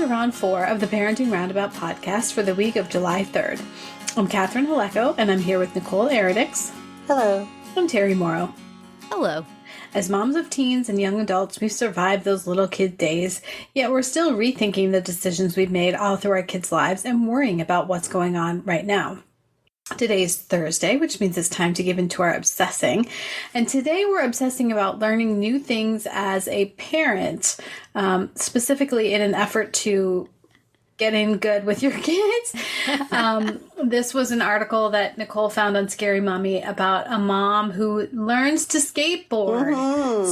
to round 4 of the Parenting Roundabout podcast for the week of July 3rd. I'm Catherine Haleko, and I'm here with Nicole Eridix. Hello. I'm Terry Morrow. Hello. As moms of teens and young adults, we've survived those little kid days, yet we're still rethinking the decisions we've made all through our kids' lives and worrying about what's going on right now. Today's Thursday, which means it's time to give into our obsessing. And today we're obsessing about learning new things as a parent, specifically in an effort to get in good with your kids. This was an article that Nicole found on Scary Mommy about a mom who learns to skateboard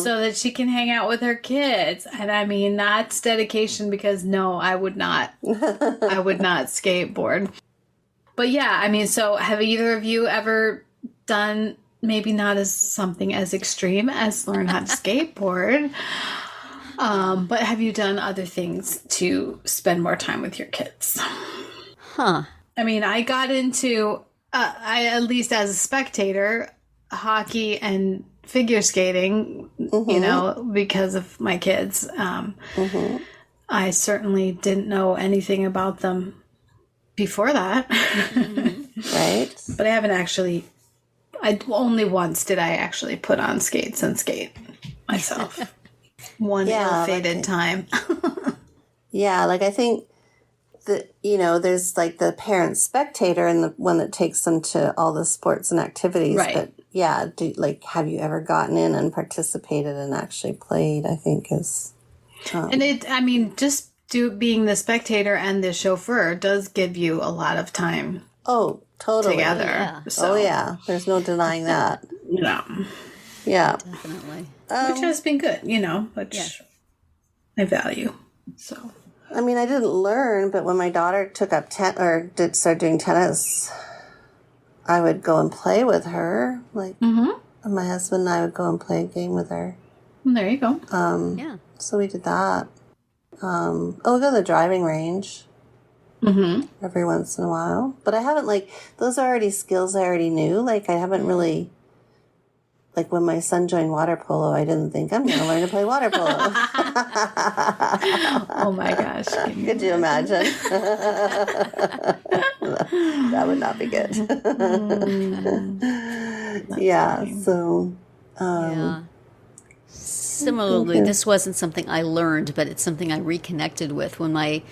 so that she can hang out with her kids. And I mean, that's dedication, because no, I would not skateboard. But yeah, I mean, so have either of you ever done, maybe not as something as extreme as learn how to skateboard, but have you done other things to spend more time with your kids? Huh. I mean, I got into, at least as a spectator, hockey and figure skating, you know, because of my kids. I certainly didn't know anything about them before that. Right. But I haven't actually, only once did I actually put on skates and skate myself. One ill-fated time. Yeah, like I think that, you know, there's like the parent spectator and the one that takes them to all the sports and activities. Right. But yeah, have you ever gotten in and participated and actually played, I think is. And just being the spectator and the chauffeur does give you a lot of time. Oh, totally. Together. Yeah. So, Oh, yeah. There's no denying that. Yeah. Yeah. Definitely. Which has been good, you know, which I value. So. I mean, I didn't learn, but when my daughter took up start doing tennis, I would go and play with her. Like, my husband and I would go and play a game with her. There you go. Yeah. So we did that. We go to the driving range every once in a while. But I haven't, those are already skills I already knew. Like, I haven't really, when my son joined water polo, I didn't think I'm going to learn to play water polo. Oh my gosh. Could you imagine? That would not be good. Yeah, so. Yeah. Similarly, this wasn't something I learned, but it's something I reconnected with when my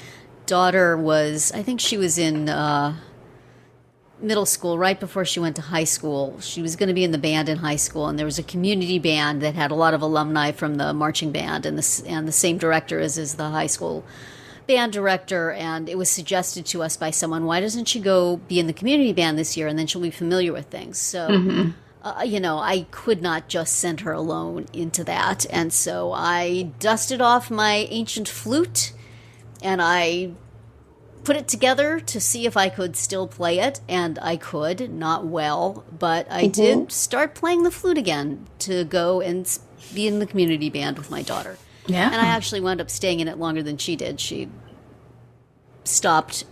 daughter I think she was in middle school, right before she went to high school. She was going to be in the band in high school, and there was a community band that had a lot of alumni from the marching band, and the same director as the high school band director, and it was suggested to us by someone, why doesn't she go be in the community band this year, and then she'll be familiar with things. So I could not just send her alone into that. And so I dusted off my ancient flute and I put it together to see if I could still play it. And I could, not well, but I did start playing the flute again to go and be in the community band with my daughter. Yeah. And I actually wound up staying in it longer than she did. She stopped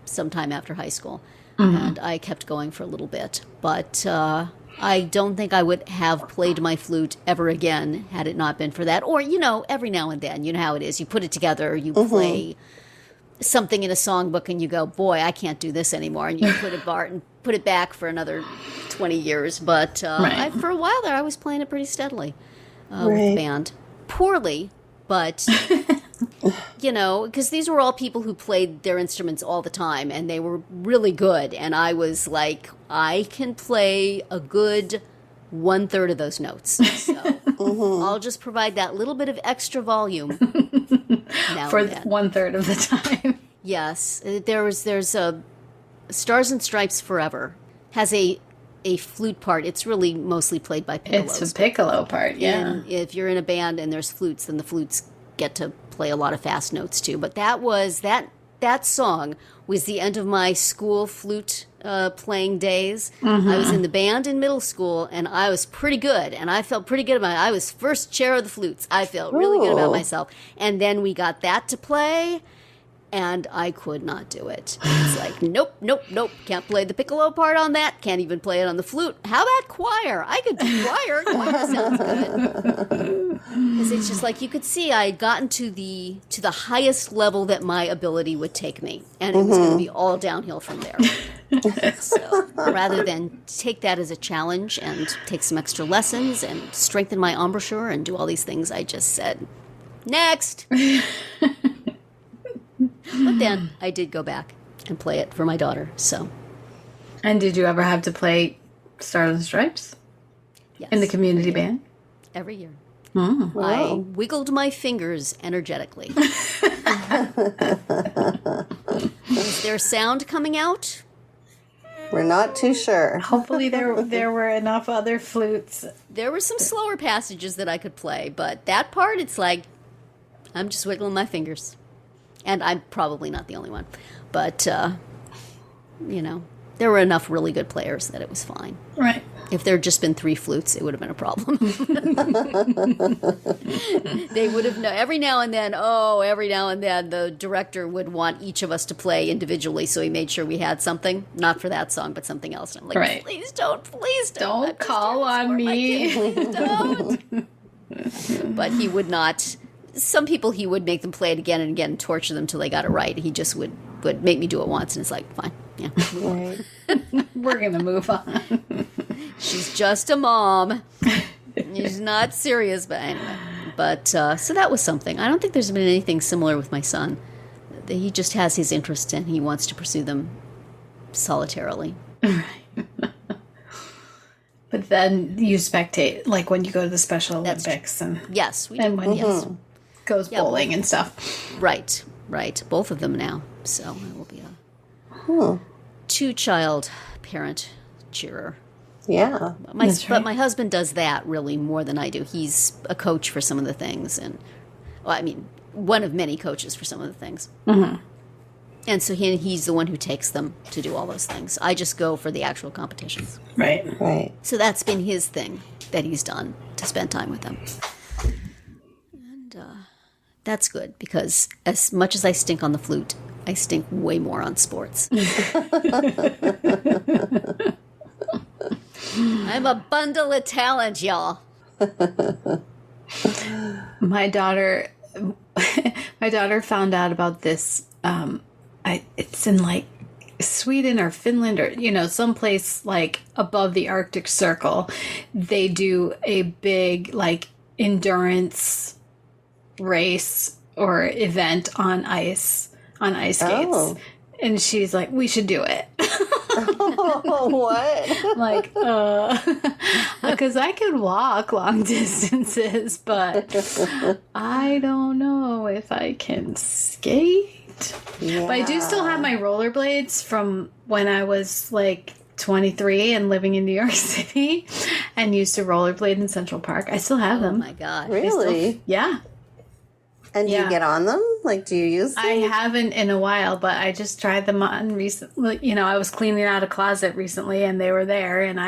sometime after high school. And I kept going for a little bit. But I don't think I would have played my flute ever again had it not been for that. Or, every now and then, you know how it is. You put it together, you play something in a songbook, and you go, boy, I can't do this anymore. And you put it apart and put it back for another 20 years. But for a while there, I was playing it pretty steadily with the band. Poorly, but... because these were all people who played their instruments all the time, and they were really good. And I was like, I can play a good 1/3 of those notes. So I'll just provide that little bit of extra volume now for and then. 1/3 of the time. Yes, there's a Stars and Stripes Forever has a flute part. It's really mostly played by piccolos. It's a piccolo part, yeah. And if you're in a band and there's flutes, then the flutes get to play a lot of fast notes too. But that song was the end of my school flute playing days. I was in the band in middle school, and I was pretty good, and I felt pretty good about it. I was first chair of the flutes. I felt really good about myself. And then we got that to play, And I could not do it. It's like, nope. Can't play the piccolo part on that. Can't even play it on the flute. How about choir? I could do choir. Choir sounds good. Because it's just like you could see I had gotten to the highest level that my ability would take me. And it was going to be all downhill from there. So rather than take that as a challenge and take some extra lessons and strengthen my embouchure and do all these things, I just said, next. But then I did go back and play it for my daughter. So, And did you ever have to play Stars and Stripes yes, in the community band? every year. Oh. I wiggled my fingers energetically. Is there sound coming out? We're not too sure. Hopefully there were enough other flutes. There were some slower passages that I could play, but that part, it's like, I'm just wiggling my fingers. And I'm probably not the only one. But, there were enough really good players that it was fine. Right. If there had just been 3 flutes, it would have been a problem. They would have known. Every now and then, the director would want each of us to play individually, so he made sure we had something. Not for that song, but something else. And I'm like, Right. please don't. Don't call on me. Please don't. But he would not. Some people he would make them play it again and again and torture them until they got it right. He just would make me do it once, and it's like, fine, yeah. Right. We're going to move on. She's just a mom. She's not serious, but anyway. But, so that was something. I don't think there's been anything similar with my son. He just has his interests and he wants to pursue them solitarily. But then you spectate, like when you go to the Special That's Olympics and Yes, we and do. when Yes. goes Yeah, bowling and stuff. Right. Both of them now. So I will be a Hmm. 2-child parent cheerer. Yeah. That's right. But my husband does that really more than I do. He's a coach for some of the things, and one of many coaches for some of the things. Mm-hmm. And so he's the one who takes them to do all those things. I just go for the actual competitions. Right. Right. So that's been his thing that he's done, to spend time with them. And that's good, because as much as I stink on the flute, I stink way more on sports. I'm a bundle of talent, y'all. My daughter found out about this. It's in like Sweden or Finland or someplace like above the Arctic Circle. They do a big like endurance race or event on ice skates. Oh. And she's like, we should do it. Oh, what? Like, because I could walk long distances, but I don't know if I can skate. Yeah. But I do still have my rollerblades from when I was like 23 and living in New York City and used to rollerblade in Central Park. I still have Oh them. my God. Really? Yeah. And do Yeah. you get on them? Like, do you use them? I haven't in a while, but I just tried them on recently. I was cleaning out a closet recently and they were there and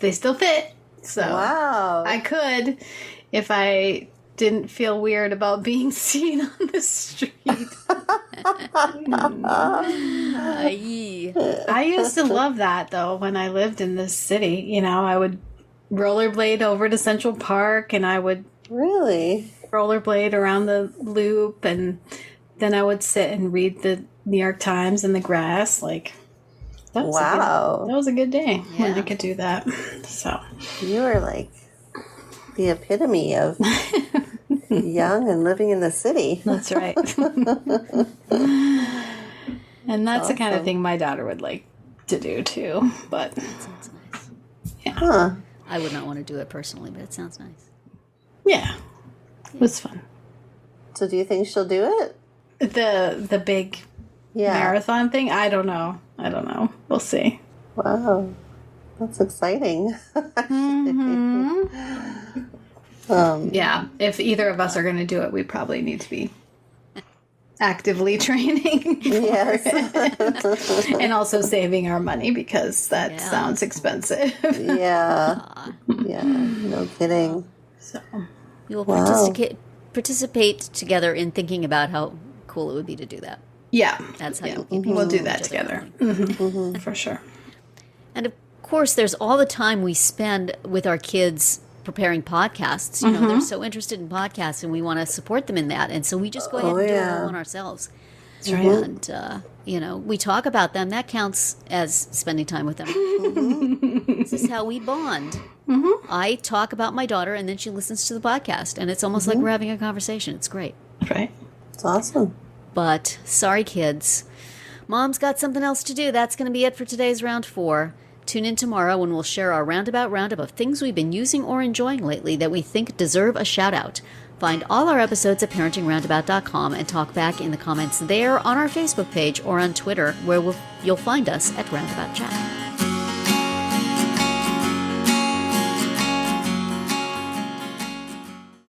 they still fit. So Wow. I could if I didn't feel weird about being seen on the street. Aye. I used to love that though when I lived in this city. I would rollerblade over to Central Park and I would Really? rollerblade around the loop and then I would sit and read the New York Times in the grass. Like that was Wow. that was a good day when I Yeah. could do that. So You are like the epitome of young and living in the city. that's right. And that's the kind of Awesome. thing my daughter would like to do too. But Sounds nice. Huh. I would not want to do it personally, but it sounds nice. yeah, it was fun. So do you think she'll do it? The big Yeah. marathon thing? I don't know. We'll see. Wow. That's exciting. Yeah, if either of us are going to do it, we probably need to be actively training Yes. and also saving our money because that Yeah. sounds expensive. Yeah. Yeah. No kidding. So, We will Wow. participate together in thinking about how cool it would be to do that. Yeah. That's how yeah. you'll keep We'll do each that other together. going. For sure. And of course, there's all the time we spend with our kids preparing podcasts. You know, they're so interested in podcasts, and we want to support them in that. And so we just go ahead and do it all on ourselves. That's right. And, you know, we talk about them. That counts as spending time with them. This is how we bond. I talk about my daughter, and then she listens to the podcast. And it's almost like we're having a conversation. It's great. Right. It's awesome. But sorry, kids. Mom's got something else to do. That's going to be it for today's Round 4. Tune in tomorrow when we'll share our roundabout roundup of things we've been using or enjoying lately that we think deserve a shout-out. Find all our episodes at parentingroundabout.com and talk back in the comments there on our Facebook page or on Twitter, where you'll find us at Roundabout Chat.